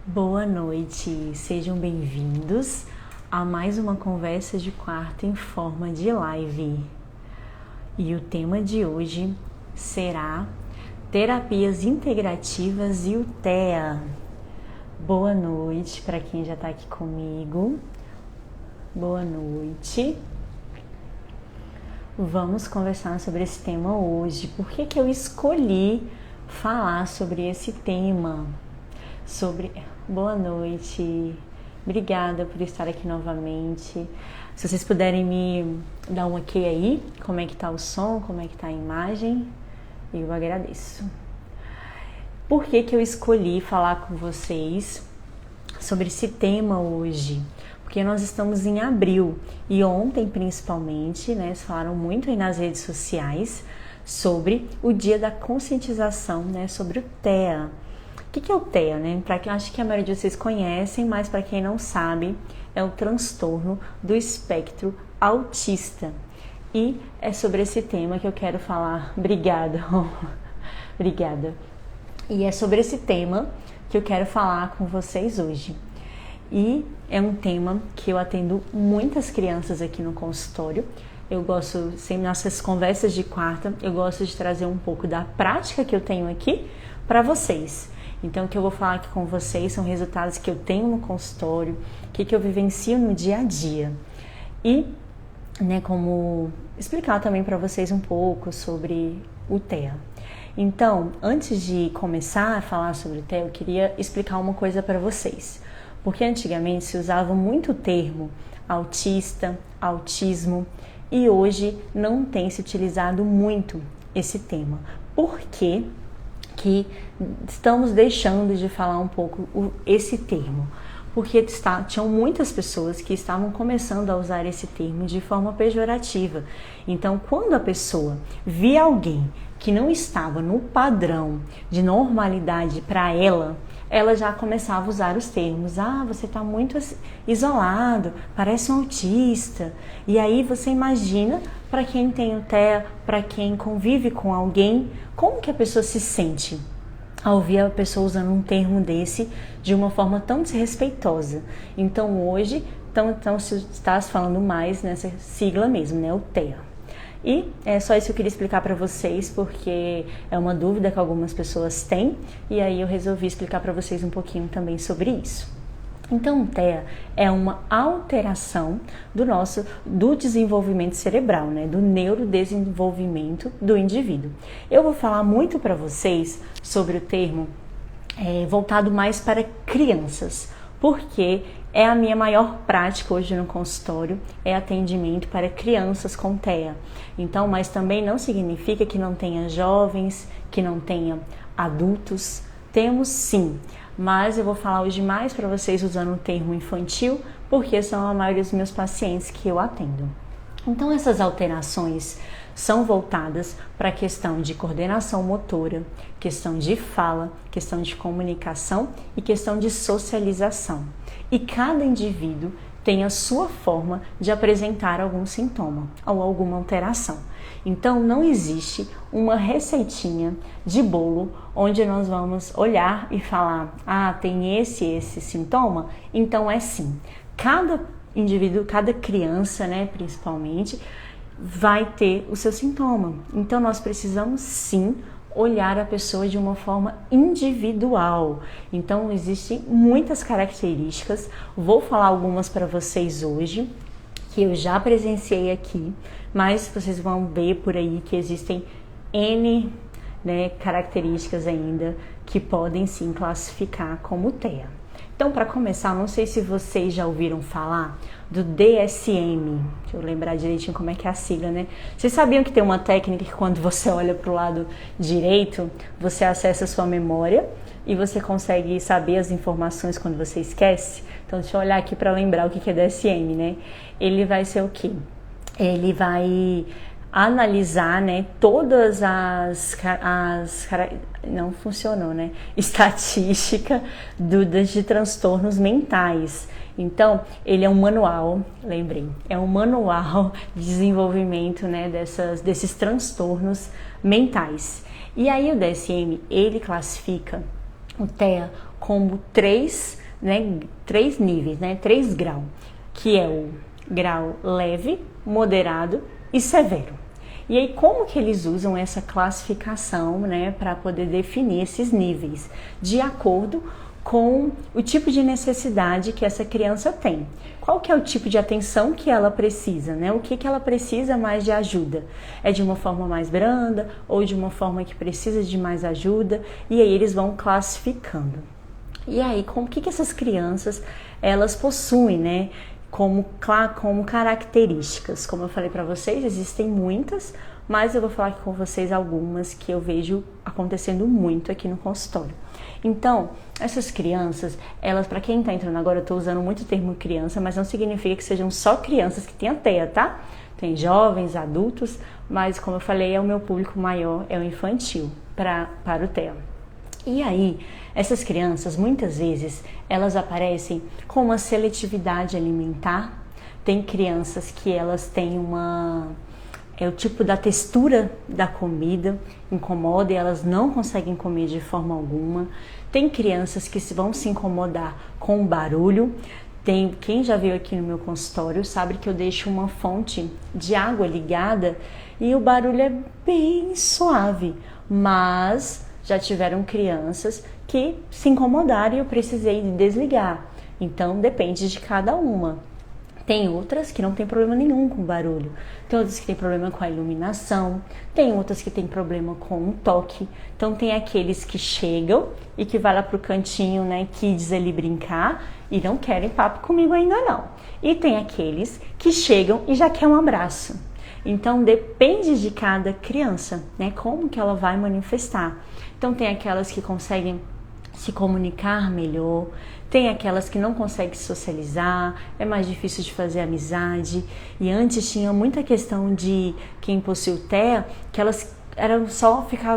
Boa noite, sejam bem-vindos a mais uma conversa de quarta em forma de live. E o tema de hoje será Terapias Integrativas e o TEA. Boa noite para quem já está aqui comigo. Boa noite. Vamos conversar sobre esse tema hoje. Por que eu escolhi falar sobre esse tema? Boa noite, obrigada por estar aqui novamente. Se vocês puderem me dar um ok aí, como é que tá o som, como é que tá a imagem, eu agradeço. Por que eu escolhi falar com vocês sobre esse tema hoje? Porque nós estamos em abril e ontem principalmente, né, falaram muito aí nas redes sociais sobre o dia da conscientização, né, sobre o TEA. O que é o TEA, né? Acho que a maioria de vocês conhecem, mas para quem não sabe, é o transtorno do espectro autista. E é sobre esse tema que eu quero falar. Obrigada. Obrigada. E é sobre esse tema que eu quero falar com vocês hoje. E é um tema que eu atendo muitas crianças aqui no consultório. Eu gosto, sempre nessas conversas de quarta, eu gosto de trazer um pouco da prática que eu tenho aqui para vocês. Então, o que eu vou falar aqui com vocês são resultados que eu tenho no consultório, o que eu vivencio no dia a dia. E, né, como explicar também para vocês um pouco sobre o TEA. Então, antes de começar a falar sobre o TEA, eu queria explicar uma coisa para vocês. Porque antigamente se usava muito o termo autista, autismo, e hoje não tem se utilizado muito esse tema. Por quê? Que estamos deixando de falar um pouco esse termo, porque tinham muitas pessoas que estavam começando a usar esse termo de forma pejorativa. Então, quando a pessoa via alguém que não estava no padrão de normalidade para ela já começava a usar os termos. Ah, você está muito isolado, parece um autista. E aí você imagina, para quem tem o TEA, para quem convive com alguém, como que a pessoa se sente ao ouvir a pessoa usando um termo desse de uma forma tão desrespeitosa. Então hoje se está falando mais nessa sigla mesmo, né, o TEA. E é só isso que eu queria explicar para vocês, porque é uma dúvida que algumas pessoas têm, e aí eu resolvi explicar para vocês um pouquinho também sobre isso. Então, o TEA é uma alteração do desenvolvimento cerebral, né, do neurodesenvolvimento do indivíduo. Eu vou falar muito para vocês sobre o termo voltado mais para crianças, porque é a minha maior prática hoje no consultório, é atendimento para crianças com TEA. Então, mas também não significa que não tenha jovens, que não tenha adultos. Temos sim, mas eu vou falar hoje mais para vocês usando o termo infantil, porque são a maioria dos meus pacientes que eu atendo. Então, essas alterações são voltadas para a questão de coordenação motora, questão de fala, questão de comunicação e questão de socialização. E cada indivíduo tem a sua forma de apresentar algum sintoma ou alguma alteração. Então, não existe uma receitinha de bolo onde nós vamos olhar e falar: ah, tem esse sintoma, então é sim. Cada indivíduo, cada criança, né, principalmente, vai ter o seu sintoma. Então, nós precisamos sim olhar a pessoa de uma forma individual. Então, existem muitas características. Vou falar algumas para vocês hoje, que eu já presenciei aqui, mas vocês vão ver por aí que existem N, né, características ainda que podem sim classificar como TEA. Então, para começar, não sei se vocês já ouviram falar do DSM. Deixa eu lembrar direitinho como é que é a sigla, né? Vocês sabiam que tem uma técnica que quando você olha para o lado direito, você acessa a sua memória e você consegue saber as informações quando você esquece? Então, deixa eu olhar aqui para lembrar o que é DSM, né? Ele vai ser o quê? Ele vai analisar, né, todas não funcionou, né, estatística de transtornos mentais. Então, ele é um manual, lembrei, é um manual de desenvolvimento, né, desses transtornos mentais. E aí o DSM, ele classifica o TEA como três níveis, né? 3 graus, que é o grau leve, moderado e severo. E aí, como que eles usam essa classificação, né, para poder definir esses níveis, de acordo com o tipo de necessidade que essa criança tem. Qual que é o tipo de atenção que ela precisa, né? O que que ela precisa mais de ajuda? É de uma forma mais branda ou de uma forma que precisa de mais ajuda? E aí eles vão classificando. E aí, como que essas crianças, elas possuem, né? Como características. Como eu falei para vocês, existem muitas, mas eu vou falar aqui com vocês algumas que eu vejo acontecendo muito aqui no consultório. Então, essas crianças, elas, para quem está entrando agora, eu estou usando muito o termo criança, mas não significa que sejam só crianças que têm a TEA, tá? Tem jovens, adultos, mas como eu falei, o meu público maior é o infantil para o TEA. E aí, essas crianças, muitas vezes, elas aparecem com uma seletividade alimentar. Tem crianças que elas têm o tipo da textura da comida incomoda e elas não conseguem comer de forma alguma. Tem crianças que vão se incomodar com o barulho. Quem já veio aqui no meu consultório sabe que eu deixo uma fonte de água ligada e o barulho é bem suave, mas já tiveram crianças que se incomodaram e eu precisei desligar. Então depende de cada uma. Tem outras que não tem problema nenhum com barulho, tem outras que tem problema com a iluminação, tem outras que tem problema com o toque. Então tem aqueles que chegam e que vai lá pro cantinho, né, kids ali brincar e não querem papo comigo ainda não. E tem aqueles que chegam e já quer um abraço. Então depende de cada criança, né, como que ela vai manifestar. Então tem aquelas que conseguem se comunicar melhor, tem aquelas que não conseguem socializar, é mais difícil de fazer amizade. E antes tinha muita questão de quem possui o TEA, que elas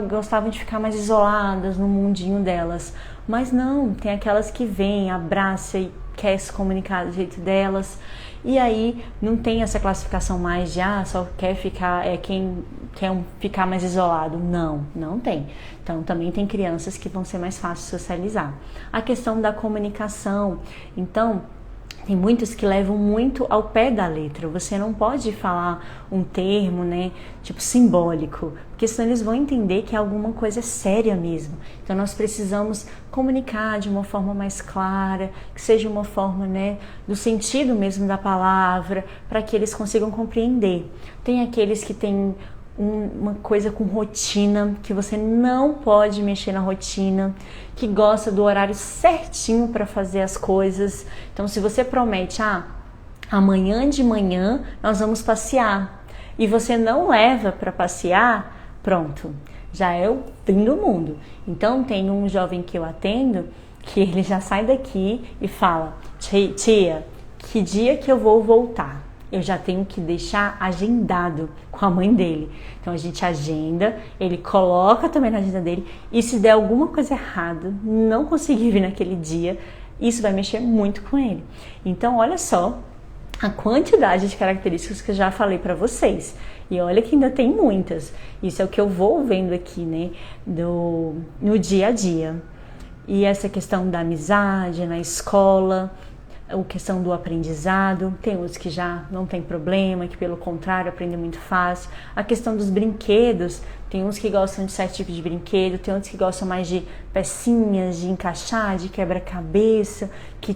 gostavam de ficar mais isoladas no mundinho delas. Mas não, tem aquelas que vêm, abraçam e quer se comunicar do jeito delas. E aí não tem essa classificação mais de só quer ficar, quem quer ficar mais isolado. Não tem. Então também tem crianças que vão ser mais fáceis de socializar. A questão da comunicação, então tem muitos que levam muito ao pé da letra. Você não pode falar um termo, né, tipo simbólico, porque senão eles vão entender que é alguma coisa séria mesmo. Então nós precisamos comunicar de uma forma mais clara, que seja uma forma, né, do sentido mesmo da palavra, para que eles consigam compreender. Tem aqueles que têm uma coisa com rotina, que você não pode mexer na rotina, que gosta do horário certinho para fazer as coisas. Então se você promete, amanhã de manhã nós vamos passear, e você não leva para passear, pronto, já é o fim do mundo. Então tem um jovem que eu atendo, que ele já sai daqui e fala, tia, que dia que eu vou voltar? Eu já tenho que deixar agendado com a mãe dele. Então a gente agenda, ele coloca também na agenda dele, e se der alguma coisa errada, não conseguir vir naquele dia, isso vai mexer muito com ele. Então olha só a quantidade de características que eu já falei para vocês. E olha que ainda tem muitas. Isso é o que eu vou vendo aqui, né, no dia a dia. E essa questão da amizade na escola, a questão do aprendizado, tem outros que já não tem problema, que pelo contrário aprendem muito fácil. A questão dos brinquedos, tem uns que gostam de certo tipo de brinquedo, tem outros que gostam mais de pecinhas, de encaixar, de quebra-cabeça, que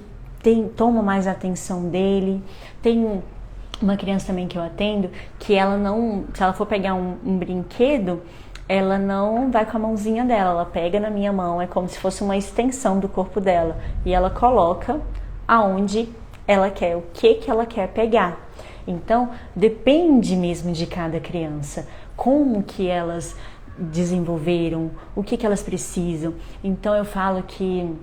toma mais a atenção dele. Tem uma criança também que eu atendo, que ela não, se ela for pegar um brinquedo, ela não vai com a mãozinha dela, ela pega na minha mão, é como se fosse uma extensão do corpo dela, e ela coloca aonde ela quer, o que ela quer pegar. Então, depende mesmo de cada criança, como que elas desenvolveram, o que elas precisam. Então, eu falo que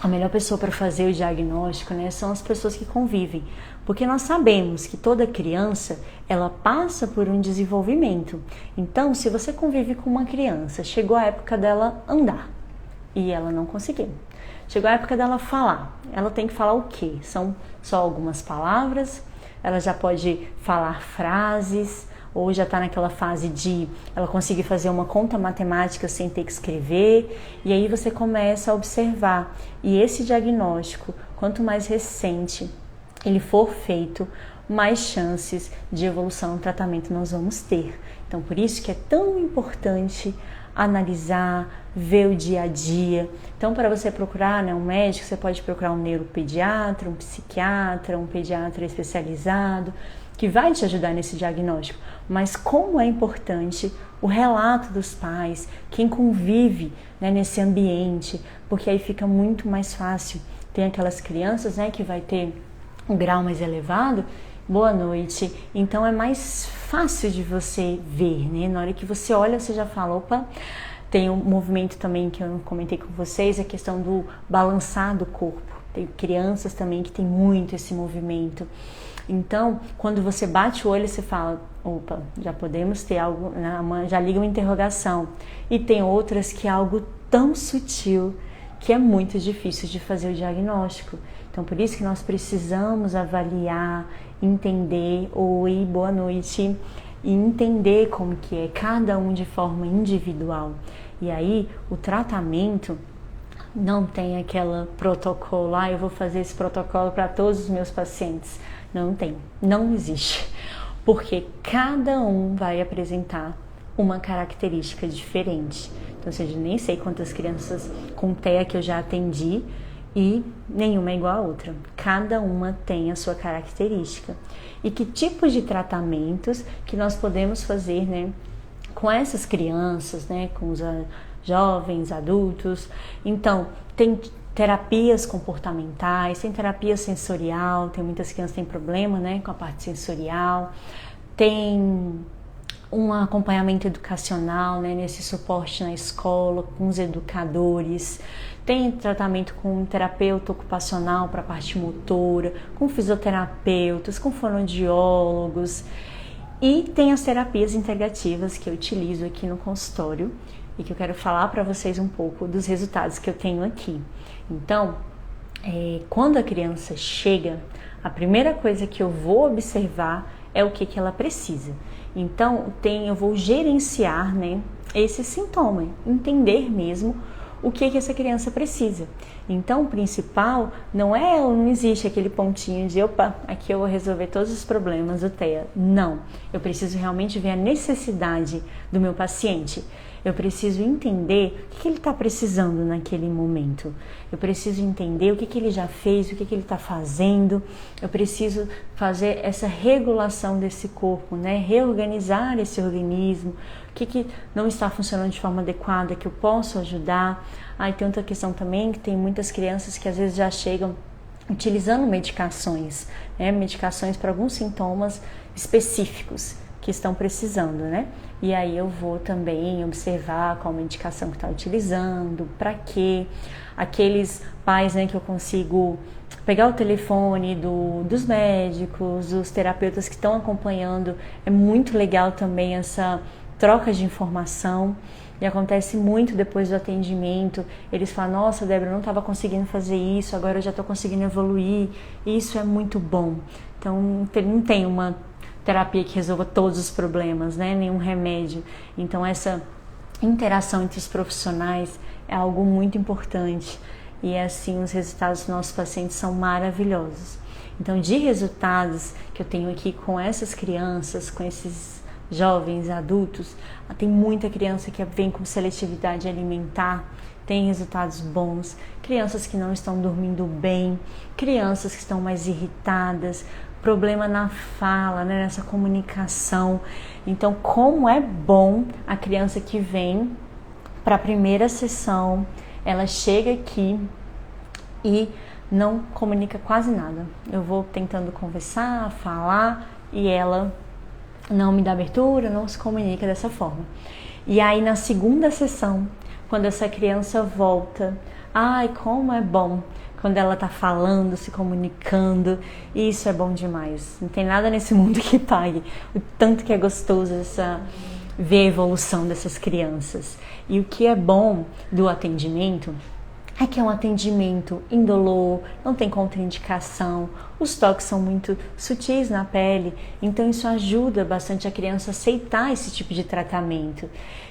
a melhor pessoa para fazer o diagnóstico, né, são as pessoas que convivem, porque nós sabemos que toda criança, ela passa por um desenvolvimento. Então, se você convive com uma criança, chegou a época dela andar e ela não conseguiu. Chegou a época dela falar. Ela tem que falar o quê? São só algumas palavras? Ela já pode falar frases? ou já está naquela fase de ela conseguir fazer uma conta matemática sem ter que escrever, e aí você começa a observar. E esse diagnóstico, quanto mais recente ele for feito, mais chances de evolução no tratamento nós vamos ter. Então, por isso que é tão importante analisar, ver o dia a dia. Então, para você procurar um médico, você pode procurar um neuropediatra, um psiquiatra, um pediatra especializado, que vai te ajudar nesse diagnóstico. Mas como é importante o relato dos pais, quem convive nesse ambiente, porque aí fica muito mais fácil. Tem aquelas crianças que vai ter um grau mais elevado. Boa noite. Então é mais fácil de você ver, Na hora que você olha, você já fala, opa. Tem um movimento também que eu não comentei com vocês, a questão do balançar do corpo. Tem crianças também que tem muito esse movimento. Então, quando você bate o olho, você fala, opa, já podemos ter algo, já liga uma interrogação. E tem outras que é algo tão sutil que é muito difícil de fazer o diagnóstico. Então, por isso que nós precisamos avaliar, entender, oi, boa noite, e entender como que é cada um de forma individual. E aí, o tratamento não tem aquele protocolo, eu vou fazer esse protocolo para todos os meus pacientes. Não tem, não existe. Porque cada um vai apresentar uma característica diferente. Então, ou seja, nem sei quantas crianças com TEA que eu já atendi, e nenhuma é igual a outra. Cada uma tem a sua característica. E que tipos de tratamentos que nós podemos fazer, com essas crianças, com os jovens, adultos. Então, tem terapias comportamentais, tem terapia sensorial, tem muitas crianças que têm problema, com a parte sensorial. Tem um acompanhamento educacional, nesse suporte na escola, com os educadores. Tem tratamento com um terapeuta ocupacional para a parte motora, com fisioterapeutas, com fonoaudiólogos. E tem as terapias integrativas que eu utilizo aqui no consultório e que eu quero falar para vocês um pouco dos resultados que eu tenho aqui. Então, quando a criança chega, a primeira coisa que eu vou observar é o que ela precisa. Então, eu vou gerenciar esse sintoma, entender mesmo o que essa criança precisa. Então, o principal não existe aquele pontinho de, opa, aqui eu vou resolver todos os problemas do TEA. Não, eu preciso realmente ver a necessidade do meu paciente. Eu preciso entender o que ele está precisando naquele momento. Eu preciso entender o que ele já fez, o que ele está fazendo. Eu preciso fazer essa regulação desse corpo, reorganizar esse organismo. O que não está funcionando de forma adequada, que eu posso ajudar. Tem outra questão também, que tem muitas crianças que às vezes já chegam utilizando medicações, medicações para alguns sintomas específicos que estão precisando, E aí eu vou também observar qual medicação que está utilizando, para quê. Aqueles pais, que eu consigo pegar o telefone dos médicos, dos terapeutas que estão acompanhando. É muito legal também essa troca de informação. E acontece muito depois do atendimento. Eles falam, nossa, Débora, eu não estava conseguindo fazer isso, agora eu já estou conseguindo evoluir. E isso é muito bom. Então, não tem uma terapia que resolva todos os problemas, nenhum remédio. Então, essa interação entre os profissionais é algo muito importante. E assim, os resultados dos nossos pacientes são maravilhosos. Então, de resultados que eu tenho aqui com essas crianças, com esses jovens, adultos, tem muita criança que vem com seletividade alimentar, tem resultados bons, crianças que não estão dormindo bem, crianças que estão mais irritadas, problema na fala, nessa comunicação. Então, como é bom a criança que vem para a primeira sessão, ela chega aqui e não comunica quase nada. Eu vou tentando conversar, falar, e ela não me dá abertura, não se comunica dessa forma. E aí, na segunda sessão, quando essa criança volta, como é bom quando ela tá falando, se comunicando. Isso é bom demais. Não tem nada nesse mundo que pague o tanto que é gostoso ver a evolução dessas crianças. E o que é bom do atendimento Aqui é um atendimento indolor, não tem contraindicação, os toques são muito sutis na pele, então isso ajuda bastante a criança a aceitar esse tipo de tratamento.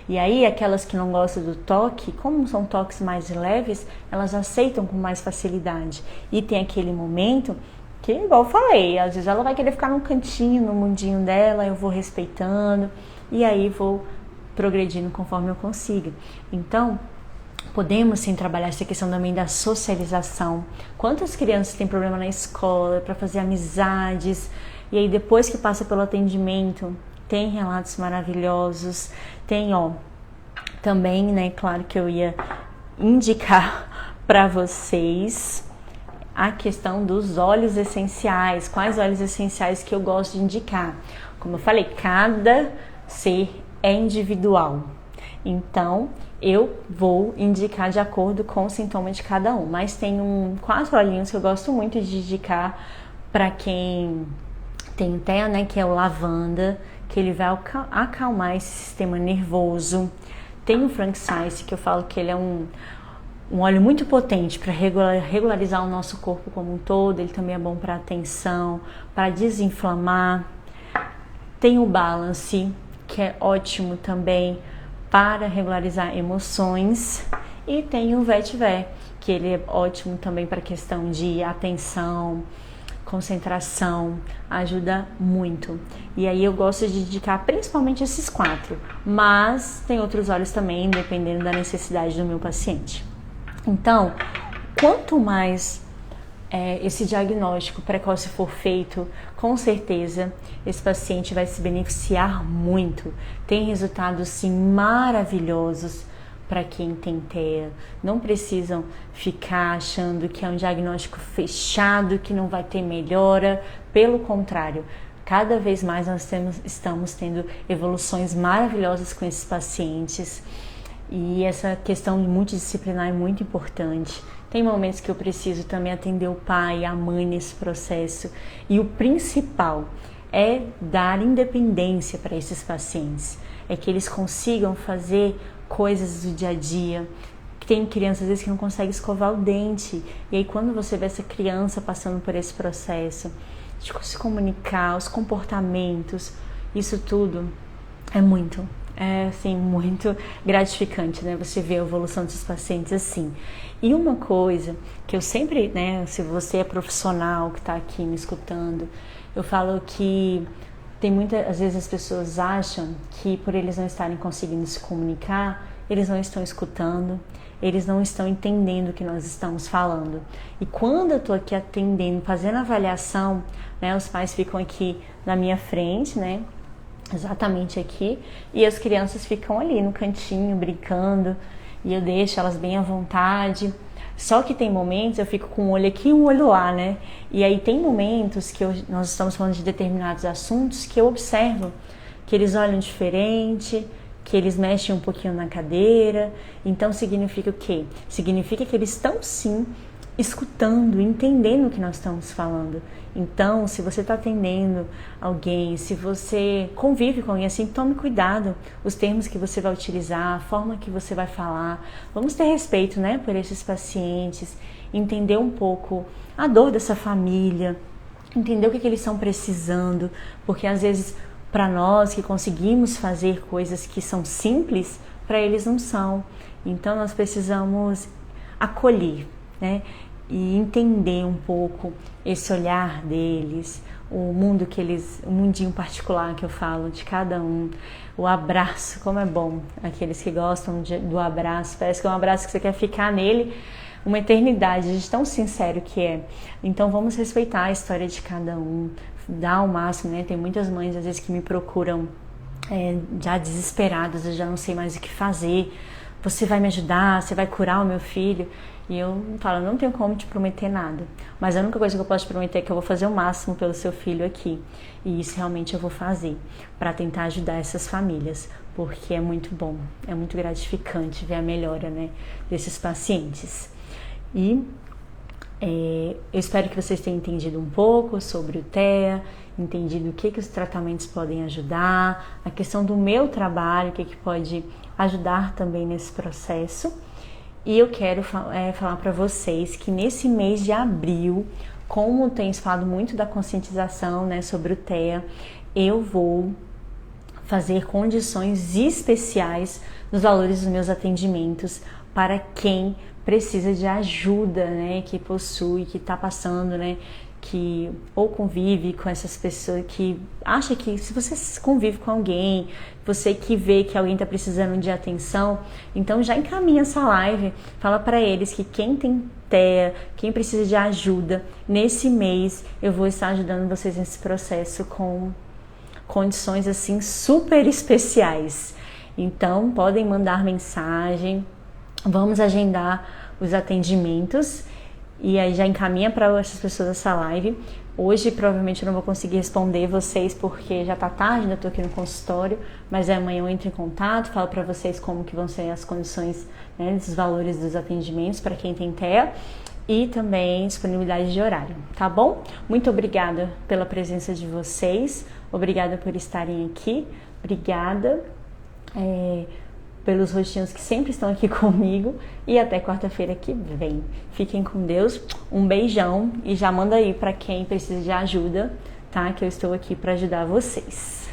E aí aquelas que não gostam do toque, como são toques mais leves, elas aceitam com mais facilidade. E tem aquele momento que, igual eu falei, às vezes ela vai querer ficar num cantinho, no mundinho dela, eu vou respeitando e aí vou progredindo conforme eu consiga. Então, podemos sim trabalhar essa questão também da socialização. Quantas crianças têm problema na escola para fazer amizades e aí depois que passa pelo atendimento tem relatos maravilhosos. Tem, também, né, claro que eu ia indicar para vocês a questão dos óleos essenciais. Quais óleos essenciais que eu gosto de indicar? Como eu falei, cada ser é individual. Então, eu vou indicar de acordo com o sintoma de cada um. Mas tem 4 olhinhos que eu gosto muito de indicar para quem tem TEA, né? Que é o lavanda, que ele vai acalmar esse sistema nervoso. Tem o frankincense, que eu falo que ele é um óleo muito potente para regularizar o nosso corpo como um todo. Ele também é bom para atenção, para desinflamar. Tem o balance, que é ótimo também para regularizar emoções, e tem o vetiver, que ele é ótimo também para questão de atenção, concentração, ajuda muito. E aí eu gosto de indicar principalmente esses 4, mas tem outros óleos também, dependendo da necessidade do meu paciente. Então, quanto mais esse diagnóstico precoce for feito, com certeza esse paciente vai se beneficiar muito. Tem resultados sim maravilhosos para quem tem TEA. Não precisam ficar achando que é um diagnóstico fechado, que não vai ter melhora. Pelo contrário, cada vez mais nós estamos tendo evoluções maravilhosas com esses pacientes. E essa questão multidisciplinar é muito importante. Tem momentos que eu preciso também atender o pai e a mãe nesse processo. E o principal é dar independência para esses pacientes. É que eles consigam fazer coisas do dia a dia. Tem crianças às vezes que não conseguem escovar o dente. E aí quando você vê essa criança passando por esse processo, de se comunicar, os comportamentos, isso tudo é muito gratificante, né? Você vê a evolução desses pacientes assim. E uma coisa que eu sempre, né, se você é profissional que está aqui me escutando, eu falo que às vezes as pessoas acham que por eles não estarem conseguindo se comunicar, eles não estão escutando, eles não estão entendendo o que nós estamos falando. E quando eu estou aqui atendendo, fazendo avaliação, né, os pais ficam aqui na minha frente, né, exatamente aqui, e as crianças ficam ali no cantinho brincando, e eu deixo elas bem à vontade. Só que tem momentos eu fico com um olho aqui e um olho lá, né? E aí tem momentos que nós estamos falando de determinados assuntos que eu observo que eles olham diferente, que eles mexem um pouquinho na cadeira. Então significa o quê? Significa que eles estão sim escutando, entendendo o que nós estamos falando. Então, se você está atendendo alguém, se você convive com alguém assim, tome cuidado, os termos que você vai utilizar, a forma que você vai falar. Vamos ter respeito, né, por esses pacientes, entender um pouco a dor dessa família, entender o que eles estão precisando, porque às vezes para nós que conseguimos fazer coisas que são simples, para eles não são. Então nós precisamos acolher, né? E entender um pouco esse olhar deles, o mundinho particular que eu falo de cada um, o abraço, como é bom, aqueles que gostam do abraço, parece que é um abraço que você quer ficar nele uma eternidade, de tão sincero que é. Então vamos respeitar a história de cada um, dar o máximo, né? Tem muitas mães às vezes que me procuram já desesperadas, eu já não sei mais o que fazer, você vai me ajudar, você vai curar o meu filho? E eu falo, não tenho como te prometer nada, mas a única coisa que eu posso te prometer é que eu vou fazer o máximo pelo seu filho aqui. E isso realmente eu vou fazer para tentar ajudar essas famílias, porque é muito bom, é muito gratificante ver a melhora, né, desses pacientes. E eu espero que vocês tenham entendido um pouco sobre o TEA, entendido o que os tratamentos podem ajudar, a questão do meu trabalho, o que pode ajudar também nesse processo. E eu quero falar para vocês que nesse mês de abril, como tem se falado muito da conscientização, né, sobre o TEA, eu vou fazer condições especiais nos valores dos meus atendimentos para quem precisa de ajuda, né, que possui, que está passando, né, que ou convive com essas pessoas, que acha que se você convive com alguém, você que vê que alguém está precisando de atenção, então já encaminha essa live, fala para eles que quem tem TEA, quem precisa de ajuda, nesse mês eu vou estar ajudando vocês nesse processo com condições assim super especiais. Então podem mandar mensagem, vamos agendar os atendimentos e aí já encaminha para essas pessoas essa live. Hoje provavelmente eu não vou conseguir responder vocês porque já tá tarde, ainda tô aqui no consultório, mas amanhã eu entro em contato, falo para vocês como que vão ser as condições, né, desses valores dos atendimentos para quem tem TEA e também disponibilidade de horário, tá bom? Muito obrigada pela presença de vocês, obrigada por estarem aqui, obrigada pelos rostinhos que sempre estão aqui comigo e até quarta-feira que vem. Fiquem com Deus, um beijão e já manda aí para quem precisa de ajuda, tá? Que eu estou aqui para ajudar vocês.